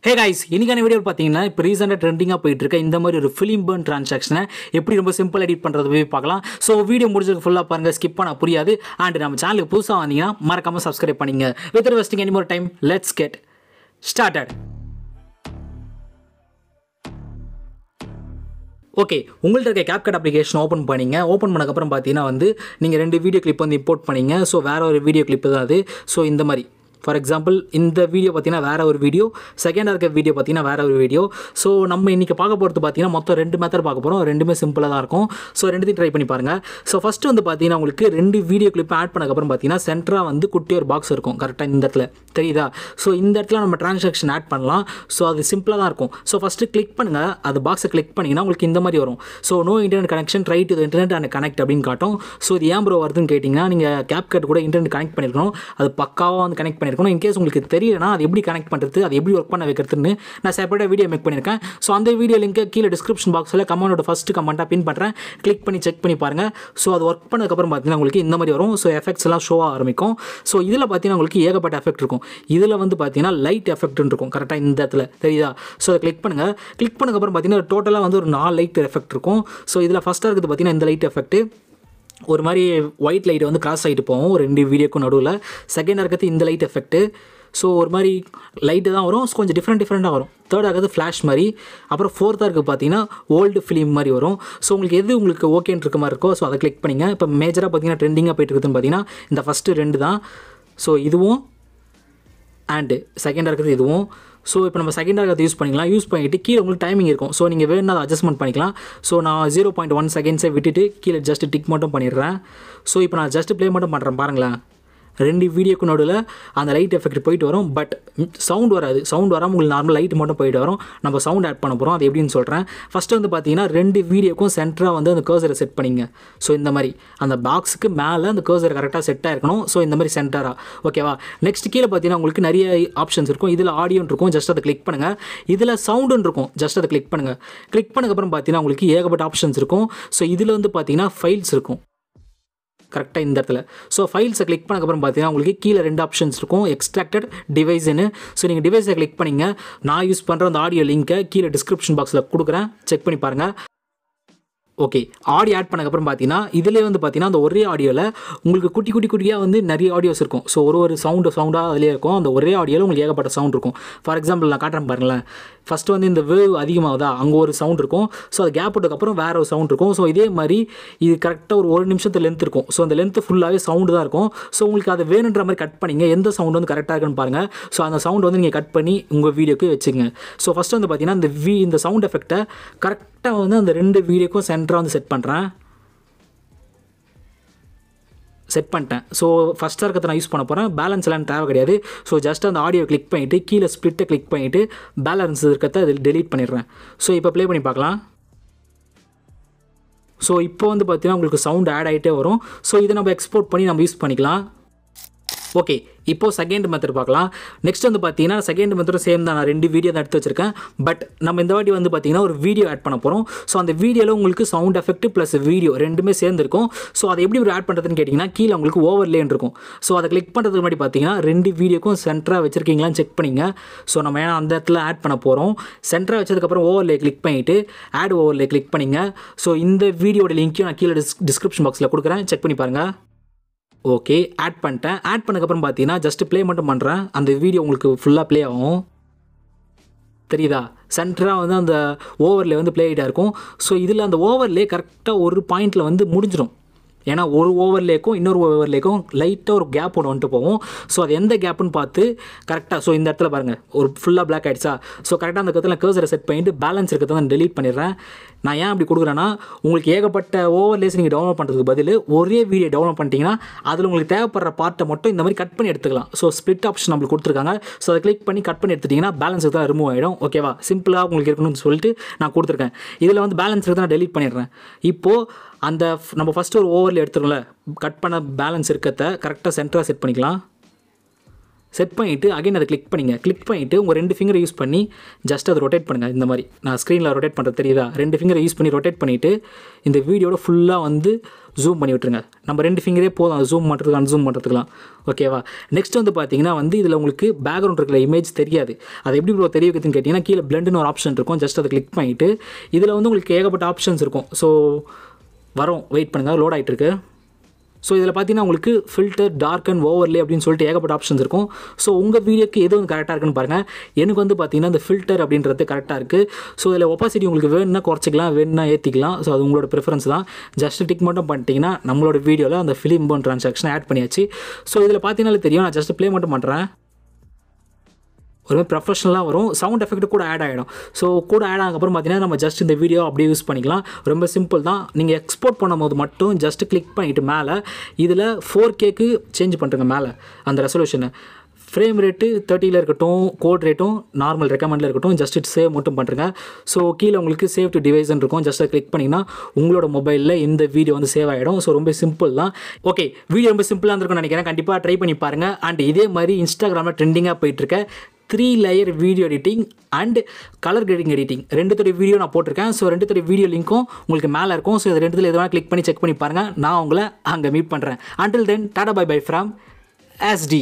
Hey guys, இன்னைக்கான video பார்த்தீங்கன்னா இப்போ ரீசெண்டாக ட்ரெண்டிங்காக போயிட்டு இருக்க இந்த மாதிரி ஒரு ஃபிலிம் பர்ன் ட்ரான்சாக்ஷனை எப்படி ரொம்ப சிம்பிள் எடிட் பண்ணுறது போய் பார்க்கலாம். ஸோ வீடியோ முடிஞ்சதுக்கு ஃபுல்லாக பாருங்கள், ஸ்கிப் பண்ண புரியாது. அண்ட் நம்ம சேனலுக்கு புதுசாக வந்தீங்கன்னா மறக்காமல் சப்ஸ்கிரைப் பண்ணிங்க. With vesting any more time, let's get started. Okay, உங்கள்கிட்ட இருக்க CapCut அப்ளிகேஷன் ஓப்பன் பண்ணிங்க. ஓப்பன் பண்ணக்கப்புறம் பார்த்தீங்கன்னா நீங்கள் 2 வீடியோ கிளிப் இம்போர்ட் பண்ணிங்க. ஸோ வேறு ஒரு வீடியோ கிளிப்பு தான் அது. ஸோ இந்த மாதிரி ஃபார் எக்ஸாம்பிள் இந்த வீடியோ பார்த்தீங்கன்னா வேறு ஒரு வீடியோ, செகண்டாக இருக்க வீடியோ பார்த்தீங்கன்னா வேறு ஒரு வீடியோ. ஸோ நம்ம இன்றைக்கி பார்க்க போகிறது பார்த்தீங்கன்னா மொத்தம் 2 மெத்தட் பார்க்க போகிறோம். ரெண்டுமே சிம்பிளாக தான் இருக்கும். ஸோ ரெண்டுத்தையும் ட்ரை பண்ணி பாருங்கள். ஸோ ஃபஸ்ட்டு பார்த்தீங்கன்னா உங்களுக்கு 2 வீடியோ கிளிப் ஆட் பண்ணக்கப்புறம் பார்த்தீங்கன்னா சென்டராக குட்டி ஒரு பாக்ஸ் இருக்கும் கரெக்டாக இந்த இடத்துல தெரியுதா. ஸோ இந்த இடத்துல நம்ம ட்ரான்சாக்ஷன் ஆட் பண்ணலாம். ஸோ அது சிம்பிளாக தான் இருக்கும். ஸோ ஃபஸ்ட்டு கிளிக் பண்ணுங்கள், அது பாக்ஸை கிளிக் பண்ணிங்கன்னா உங்களுக்கு இந்த மாதிரி வரும். So no internet connection, try to internet and connect அப்படின்னு காட்டும். ஸோ இது ஏன் ப்ரோ வருதுன்னு கேட்டிங்கன்னா நீங்கள் CapCut கூட இன்டர்நெட் கனெக்ட் பண்ணியிருக்கணும், அது பக்காவாக கனெக்ட் பண்ணியிருக்கணும். இன்கேஸ் உங்களுக்கு தெரியலனா அது எப்படி கனெக்ட் பண்ணுறது, அது எப்படி ஒர்க் பண்ண வைக்கிறதுன்னு நான் செப்பரேட்டாக வீடியோ மேக் பண்ணியிருக்கேன். ஸோ அந்த வீடியோ லிங்க்கை கீழே டிஸ்கிரிப்ஷன் பாக்ஸில் கமெண்டோட ஃபஸ்ட்டு கமெண்ட்டாக பின் பண்ணுறேன். கிளிக் பண்ணி செக் பண்ணி பாருங்கள். ஸோ அது ஒர்க் பண்ணதுக்கப்புறம் பார்த்தீங்கன்னா உங்களுக்கு இந்த மாதிரி வரும். ஸோ எஃபெக்ட்ஸ் எல்லாம் ஷோ ஆரம்பிக்கும். ஸோ இதில் பார்த்தீங்கன்னா உங்களுக்கு ஏகப்பட்ட எஃபெக்ட் இருக்கும். இதில் பார்த்தீங்கன்னா லைட் எஃபெக்ட் இருக்கும் கரெக்டாக இந்த இடத்துல தெரியுதா. ஸோ அதை கிளிக் பண்ணுங்கள். கிளிக் பண்ணதுக்கப்புறம் பார்த்தீங்கன்னா டோட்டலாக ஒரு 4 லைட் எஃபெக்ட் இருக்கும். ஸோ இதில் ஃபஸ்ட்டாக இருக்குது பார்த்தீங்கன்னா இந்த லைட் எஃபெக்ட் ஒரு மாதிரி ஒயிட் லைட் கிராஸ் ஆகிட்டு போகும் 2 வீடியோக்கும் நடுவில். செகண்டாக இருக்கிறது இந்த லைட் எஃபெக்ட்டு. ஸோ ஒரு மாதிரி லைட்டு தான் வரும், கொஞ்சம் டிஃப்ரெண்ட்டாக வரும். தேர்டாக இருக்கிறது ஃப்ளாஷ் மாதிரி. அப்புறம் ஃபோர்த்தாக இருக்குது பார்த்தீங்கன்னா ஓல்டு ஃபிலிம் மாதிரி வரும். ஸோ உங்களுக்கு ஓகேன்னு இருக்க மாதிரி இருக்கோ ஸோ அதை கிளிக் பண்ணிங்க. இப்போ மேஜராக பார்த்தீங்கன்னா ட்ரெண்டிங்காக போய்ட்டு இருக்குதுன்னு பார்த்தீங்கன்னா இந்த ஃபஸ்ட்டு 2 தான். ஸோ இதுவும் அண்டு செகண்டாக இருக்கிறது இதுவும். ஸோ இப்போ நம்ம செகண்டாக இருக்கிறது யூஸ் பண்ணிக்கலாம். யூஸ் பண்ணிவிட்டு கீழே உங்களுக்கு டைமிங் இருக்கும். ஸோ நீங்கள் வேணும்னா அதை அட்ஜஸ்ட்மெண்ட் பண்ணிக்கலாம். ஸோ நான் 0.1 செகண்ட்ஸை விட்டுட்டு கீழே ஜஸ்ட் டிக் மட்டும் பண்ணிடுறேன். ஸோ இப்போ நான் ஜஸ்ட் ப்ளே மட்டும் பண்ணுறேன் பாருங்களேன். 2 வீடியோக்கு நடுவில் அந்த லைட் எஃபெக்ட் போயிட்டு வரும். பட் சவுண்ட் வராது. சவுண்ட் வராமல் உங்களுக்கு நார்மல் லைட் மட்டும் போயிட்டு வரும். நம்ம சவுண்ட் ஆட் பண்ண போகிறோம், அது எப்படின்னு சொல்கிறேன். ஃபஸ்ட்டு பார்த்தீங்கன்னா 2 வீடியோக்கும் சென்டராக அந்த கர்சரை செட் பண்ணிங்க. ஸோ இந்த மாதிரி அந்த பாக்ஸுக்கு மேலே அந்த கர்சர் கரெக்டாக செட் ஆகிருக்கணும். ஸோ இந்த மாதிரி சென்டராக ஓகேவா. நெக்ஸ்ட் கீழே பார்த்தீங்கன்னா உங்களுக்கு நிறைய ஆப்ஷன்ஸ் இருக்கும். இதில் ஆடியோன்னு இருக்கும், ஜஸ்ட் அதை கிளிக் பண்ணுங்கள். இதில் சவுண்டுன்னு இருக்கும், ஜஸ்ட் அதை கிளிக் பண்ணுங்கள். கிளிக் பண்ணக்கப்புறம் பார்த்தீங்கன்னா உங்களுக்கு ஏகப்பட்ட ஆப்ஷன்ஸ் இருக்கும். ஸோ இதில் பார்த்தீங்கன்னா ஃபைல்ஸ் இருக்கும் கரெக்டாக இந்த இடத்துல. ஸோ ஃபைல்ஸை கிளிக் பண்ணக்கப்புறம் பார்த்தீங்கன்னா உங்களுக்கு கீழே 2 ஆப்ஷன்ஸ் இருக்கும், எக்ஸ்ட்ராக்டட் டிவைஸ்ன்னு. ஸோ நீங்கள் டிவைஸை கிளிக் பண்ணிங்க. நான் யூஸ் பண்ணுற அந்த ஆடியோ லிங்க்கை கீழே டிஸ்கிரிப்ஷன் பாக்ஸில் கொடுக்குறேன், செக் பண்ணி பாருங்கள். ஓகே, ஆடியோ ஆட் பண்ணக்கப்புறம் பார்த்தீங்கன்னா இதிலே பார்த்தீங்கன்னா அந்த ஒரே ஆடியோவில் உங்களுக்கு குட்டியாக நிறைய ஆடியோஸ் இருக்கும். ஸோ ஒரு சவுண்டாக அதிலே இருக்கும். அந்த ஒரே ஆடியோவில் உங்களுக்கு ஏகப்பட்ட சவுண்ட் இருக்கும். ஃபார் எக்ஸாம்பிள் நான் காட்டுறேன் பாருங்களேன். ஃபஸ்ட்டு இந்த வேவ் அதிகமாகுதா, அங்கே ஒரு சவுண்ட் இருக்கும். ஸோ அது கேப் விட்டதுக்கப்புறம் வேறு ஒரு சவுண்ட் இருக்கும். ஸோ இதே மாதிரி இது கரெக்டாக ஒரு நிமிஷத்து லென்த் இருக்கும். ஸோ அந்த லென்த்து ஃபுல்லாகவே சவுண்டு தான் இருக்கும். ஸோ உங்களுக்கு அதை வேணுன்ற மாதிரி கட் பண்ணிங்க. எந்த சவுண்ட் கரெக்டாக இருக்குன்னு பாருங்கள். ஸோ அந்த சவுண்ட் நீங்கள் கட் பண்ணி உங்கள் வீடியோக்கு வச்சுங்க. ஸோ ஃபஸ்ட்டு பார்த்தீங்கன்னா இந்த சவுண்ட் எஃபெக்டை கரெக்டாக அந்த 2 வீடியோக்கும் சென்டராக செட் பண்ணுறேன். செட் பண்ணிட்டேன். ஸோ ஃபஸ்ட்டாக இருக்கிறத நான் யூஸ் பண்ண போகிறேன். பேலன்ஸ் எல்லாம் தேவை கிடையாது. ஸோ ஜஸ்ட் அந்த ஆடியோ கிளிக் பண்ணிவிட்டு கீழே ஸ்ப்ளிட்டை கிளிக் பண்ணிவிட்டு பேலன்ஸ் இருக்கிறத அதில் டெலீட் பண்ணிடுறேன். ஸோ இப்போ ப்ளே பண்ணி பார்க்கலாம். ஸோ இப்போ பார்த்தீங்கன்னா உங்களுக்கு சவுண்ட் ஆட் ஆகிட்டே வரும். ஸோ இதை நம்ம எக்ஸ்போர்ட் பண்ணி நம்ம யூஸ் பண்ணிக்கலாம். ஓகே, இப்போது செகண்ட் மெத்தட் பார்க்கலாம். நெக்ஸ்ட் பார்த்தீங்கன்னா செகண்ட் மெத்தடும் சேம் தான். நான் 2 வீடியோ தான் எடுத்து வச்சிருக்கேன். பட் நம்ம இந்த வாட்டி பார்த்தீங்கன்னா ஒரு வீடியோ ஆட் பண்ண போகிறோம். ஸோ அந்த வீடியோவில் உங்களுக்கு சவுண்ட் எஃபெக்ட் ப்ளஸ் வீடியோ ரெண்டுமே சேர்ந்துருக்கும். ஸோ அதை எப்படி ஆட் பண்ணுறதுன்னு கேட்டிங்கன்னா கீழே உங்களுக்கு ஓவர்லேன்னு இருக்கும். ஸோ அதை கிளிக் பண்ணுறதுக்கு முன்னாடி பார்த்தீங்கன்னா 2 வீடியோக்கும் சென்டராக வச்சுருக்கீங்களான்னு செக் பண்ணிங்க. ஸோ நம்ம ஏன்னா அந்த இடத்துல ஆட் பண்ண போகிறோம். சென்டராக வச்சதுக்கப்புறம் ஓவர்லே கிளிக் பண்ணிவிட்டு ஆட் ஓவர்லே கிளிக் பண்ணிங்க. ஸோ இந்த வீடியோட லிங்க்கையும் நான் கீழே டிஸ்கிரிப்ஷன் பாக்ஸில் கொடுக்குறேன், செக் பண்ணி பாருங்கள். ஓகே, ஆட் பண்ணிட்டேன். ஆட் பண்ணக்கப்புறம் பார்த்தீங்கன்னா ஜஸ்ட் ப்ளே மட்டும் பண்ணுறேன். அந்த வீடியோ உங்களுக்கு ஃபுல்லாக ப்ளே ஆகும் தெரியுதா. சென்டராக அந்த ஓவர்லே ப்ளே ஆகிட்டா இருக்கும். ஸோ இதில் அந்த ஓவர்லே கரெக்டாக ஒரு பாயிண்டில் முடிஞ்சிடும். ஏன்னா ஒரு ஓவர்லேக்கும் இன்னொரு ஓவர்லேக்கும் லைட்டாக ஒரு கேப் வந்துட்டு போகும். ஸோ அது எந்த கேப்புன்னு பார்த்து கரெக்டாக ஸோ இந்த இடத்துல பாருங்கள் ஒரு ஃபுல்லாக பிளாக் ஆகிடுச்சா. ஸோ கரெக்டாக அந்த இடத்துல கர்சரை செட் பண்ணிவிட்டு பேலன்ஸ் இருக்கிறத நான் டெலீட் பண்ணிடுறேன். நான் ஏன் அப்படி கொடுக்குறேன்னா உங்களுக்கு ஏகப்பட்ட ஓவர்லேஸ் நீங்கள் டவுன்லோட் பண்ணுறதுக்கு பதில் ஒரே வீடியோ டவுன்லோட் பண்ணிட்டீங்கன்னா அதில் உங்களுக்கு தேவைப்படுற பார்ட்டை மட்டும் இந்த மாதிரி கட் பண்ணி எடுத்துக்கலாம். ஸோ ஸ்ப்ளிட் ஆப்ஷன் நம்மளுக்கு கொடுத்துருக்காங்க. ஸோ அதை கிளிக் பண்ணி கட் பண்ணி எடுத்துட்டிங்கன்னா பேலன்ஸ் தான் ரிமூவ் ஆகிடும். ஓகேவா, சிம்பிளாக உங்களுக்கு இருக்கணும்னு சொல்லிட்டு நான் கொடுத்துருக்கேன். இதில் பேலன்ஸ் இருக்கிறத நான் டெலீட் பண்ணிடுறேன். இப்போது அந்த நம்ம ஃபஸ்ட்டு ஒரு ஓவரில் எடுத்துரும்ல கட் பண்ண பேலன்ஸ் இருக்கிறத கரெக்டாக சென்டராக செட் பண்ணிக்கலாம். செட் பண்ணிவிட்டு அகைன் அதை கிளிக் பண்ணிவிட்டு உங்கள் 2 ஃபிங்கரை யூஸ் பண்ணி ஜஸ்ட் அதை ரொட்டேட் பண்ணுங்கள். இந்த மாதிரி நான் ஸ்க்ரீனில் ரொட்டேட் பண்ணுறது தெரியுதா, 2 ஃபிங்கரை யூஸ் பண்ணி ரொட்டேட் பண்ணிவிட்டு இந்த வீடியோட ஃபுல்லாக வந்து ஜூம் பண்ணி விட்டுருங்க. நம்ம 2 ஃபிங்கரே போதும் அது ஜூம் பண்ணுறதுக்கு அன்ஜூம் பண்ணுறதுக்குலாம். ஓகேவா? நெக்ஸ்ட் வந்து பார்த்தீங்கன்னா வந்து இதில் உங்களுக்கு பேக்ரவுண்ட் இருக்கிற இமேஜ் தெரியாது. அது எப்படி ப்ரோ தெரிய வைக்கிறதுன்னு கேட்டிங்கன்னா கீழே பிளண்டுன்னு ஒரு ஆப்ஷன் இருக்கும். ஜஸ்ட் அதை கிளிக் பண்ணிவிட்டு இதில் வந்து உங்களுக்கு ஏகப்பட்ட ஆப்ஷன்ஸ் இருக்கும். ஸோ வரும், வெயிட் பண்ணுங்கள், லோட் ஆகிட்டு இருக்கு. ஸோ இதில் பார்த்தீங்கன்னா உங்களுக்கு ஃபில்டர், டார்க் அண்ட் ஓவர்லே அப்படின்னு சொல்லிட்டு ஏகப்பட்ட ஆப்ஷன்ஸ் இருக்கும். ஸோ உங்கள் வீடியோக்கு எது வந்து கரெக்டாக இருக்குன்னு பாருங்கள். எனக்கு வந்து பார்த்தீங்கன்னா இந்த ஃபில்டர் அப்படின்றது கரெக்டாக இருக்குது. ஸோ இதில் ஒப்பாசிட்டி உங்களுக்கு வேணும்னா குறைச்சிக்கலாம், வேணும்னா ஏற்றிக்கலாம். ஸோ அது உங்களோட ப்ரிஃபரன்ஸ் தான். ஜஸ்ட் டிக் மட்டும் பண்ணிட்டீங்கன்னா நம்மளோட வீடியோவில் அந்த ஃபிலிம் போன் ட்ரான்சாக்ஷன் ஆட் பண்ணியாச்சு. ஸோ இதில் பார்த்தீங்கன்னாலே தெரியும், நான் ஜஸ்ட் ப்ளே மட்டும் பண்ணுறேன். ஒரு மாதிரி ப்ரொஃபஷனலாக வரும். சவுண்ட் எஃபெக்ட் கூட ஆட் ஆகிடும். ஸோ கூட ஆட் ஆனதுக்கப்புறம் பார்த்தீங்கன்னா நம்ம ஜஸ்ட் இந்த வீடியோ அப்படியே யூஸ் பண்ணிக்கலாம். ரொம்ப சிம்பிள் தான். நீங்கள் எக்ஸ்போர்ட் பண்ணும்போது மட்டும் ஜஸ்ட் கிளிக் பண்ணிவிட்டு மேலே இதில் 4Kக்கு சேஞ்ச் பண்ணுறங்க. மேலே அந்த ரெசல்யூஷனை ஃப்ரேம் ரேட்டு 30ல் இருக்கட்டும், கோட் ரேட்டும் நார்மல் ரெக்கமெண்டில் இருக்கட்டும், ஜஸ்ட் சேவ் மட்டும் பண்ணுறங்க. ஸோ கீழே உங்களுக்கு சேவ் டு டிவைஸ்ன்னு இருக்கும். ஜஸ்ட் கிளிக் பண்ணிங்கன்னா உங்களோட மொபைலில் இந்த வீடியோ வந்து சேவ் ஆகிடும். ஸோ ரொம்ப சிம்பிள் தான். ஓகே, வீடியோ ரொம்ப சிம்பிளாக இருந்திருக்கும்னு நினைக்கிறேன். கண்டிப்பாக ட்ரை பண்ணி பாருங்கள். அண்ட் இதே மாதிரி இன்ஸ்டாகிராமில் ட்ரெண்டிங்காக போயிட்டுருக்க 3 layer video editing and colour grading editing 2 video நான் போட்டிருக்கேன். ஸோ 2 வீடியோ லிங்க்கும் உங்களுக்கு மேலே இருக்கும். ஸோ இது 2 எதுவாக கிளிக் பண்ணி செக் பண்ணி பாருங்கள். நான் உங்களை அங்கே மீட் பண்ணுறேன். Until then tata bye bye from SD.